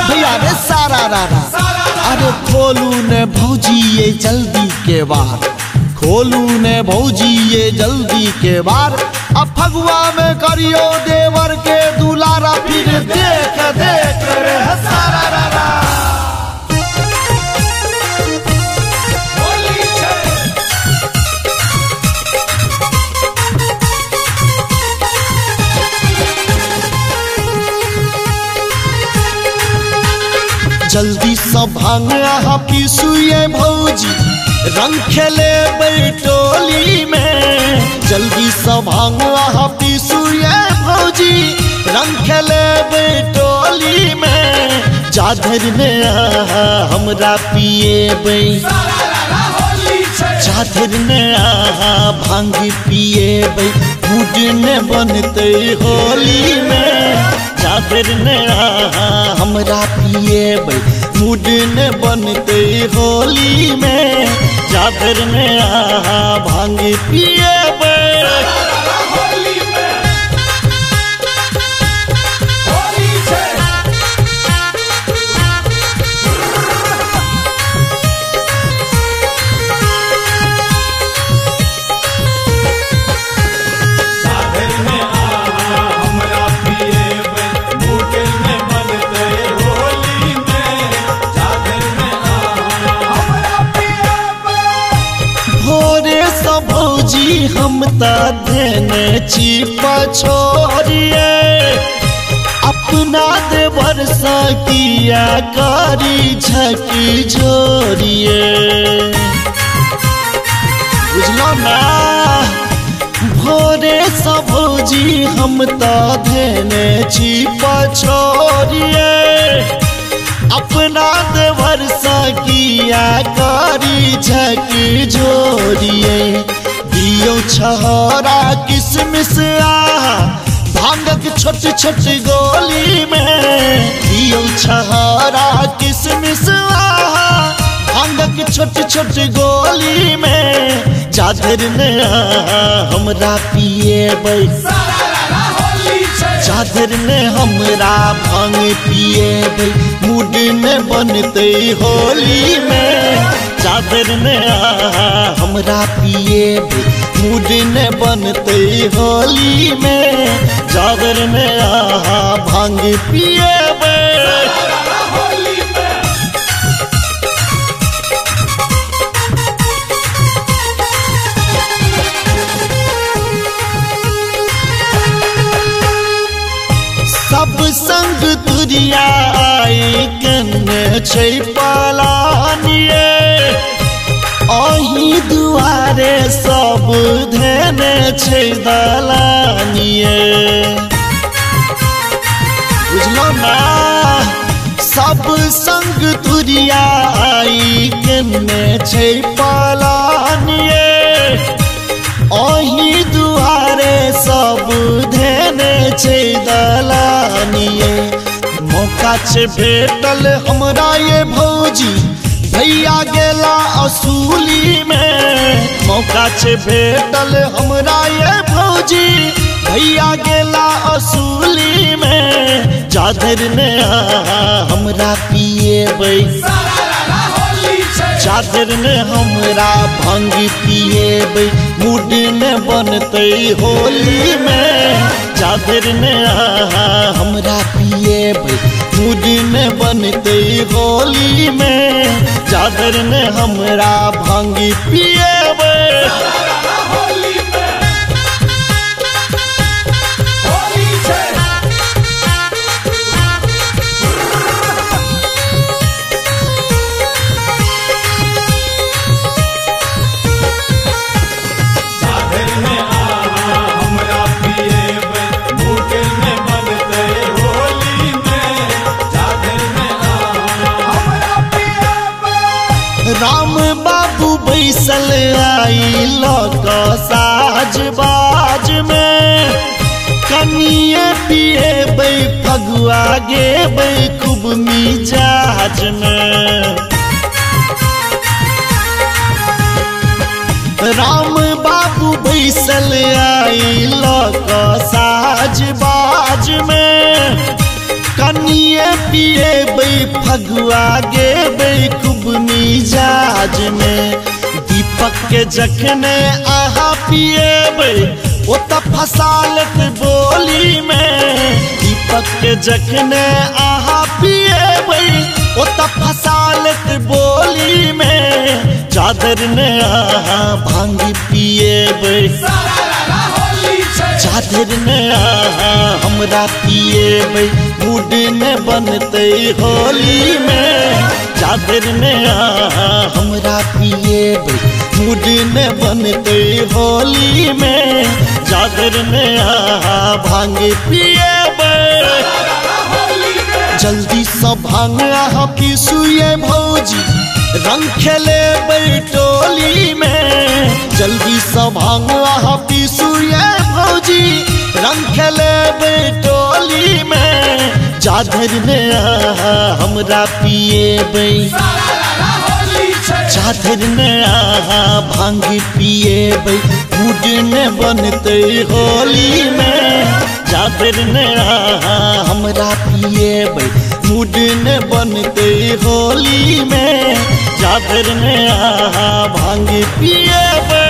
भैया रे सारा रारा। अरे खोलू ने भौजी ये जल्दी के बार, खोलू ने भौजी ये जल्दी के बार। अब फगुआ में करियो देवर के दुलारा, फिर देख देख रे सारा रारा। जल्दी सब भांग पीसुए भौजी, रंग खेले बैटोली में। जल्दी सब भांग पीसुए भौजी, रंग खेले बैटोली में। जाधर ने हमरा पिए, जाधर ने भांग पिए, मूड ने बनते होली में। जाधर ने हमरा पिए, मूड ने बनते होली में। जाधर ने भांग पिए। भौजी हम देने छिपा छोड़िए, अपना देवर सा किया करी झकी जोड़िए। बुझलो ना भोरे सा भौजी हम देने छिपा छोड़िए, अपना देवर सा किया करी झकी जोड़िए। दियो छहरा किसमिस भांगक छोटी छोटी गोली में। दियो छहरा किसमिस भांगक छोटी छोटी गोली में। जाधर ने हमरा पिए, जाधर ने हमरा भांग पिए, मूड ने बनते होली में। जाधर ने हमरा पिए, मूड ने बनते होली में। जाधर ने भांग पिए। सब संग तुरिया आई कन्ने छै पलानिए, अही दुआरे सब धेने छै दलानिए। बुझलो ना सब संग तुरिया आई कन्ने छै पलानिए, अही दुआरे सब धेने छै दलानिए। मौका छे भेटल हमरा ये भौजी, भैया गेला असूली में। मौका छे भेटल हमरा ये भौजी, भैया गेला असूली में। जाधर ने हमरा पिए, जाधर ने हमरा भांग पिए, मूड ने बनते होली में। जाधर ने हमरा पिए, मूड ने बनते होली में। जाधर ने हमरा भांग पिए। राम बाबू बैसल आई लक साज बाज में। कनिए पिए फगुआ गेबै खूब मिजाज में। राम बाबू बैसल आई लक साज बाज में कनिए पिएबै फगुआ गेबै खूब मिजाज में। दीपक के जखने आहा पिएबै ओ त फसालत बोली में। दीपक के जखने आहा पिएबै ओ त फसालत बोली में। चादर ने आहा भांग पिएबै, चादर ने आहा हमरा पिएबै मूड ने बनते होली में। चादर ने आहा हमरा पिएबै मूड ने बनते होली में। चादर ने आहा भांग पिएबै। जल्दी से भांग आहा पीसू ये भौजी रंग खेलेबै टोली में। जल्दी से भांग आहा पीसू ये भौजी रंग खेलेबै टोली में। चादर ने आहा हमरा पिएबै, चादर ने आहा भांग पिएबै मूड ने बनते होली में। चादर ने आहा हमरा पिएबै मूड ने बनते होली में। चादर ने आहा भांग पिएबै।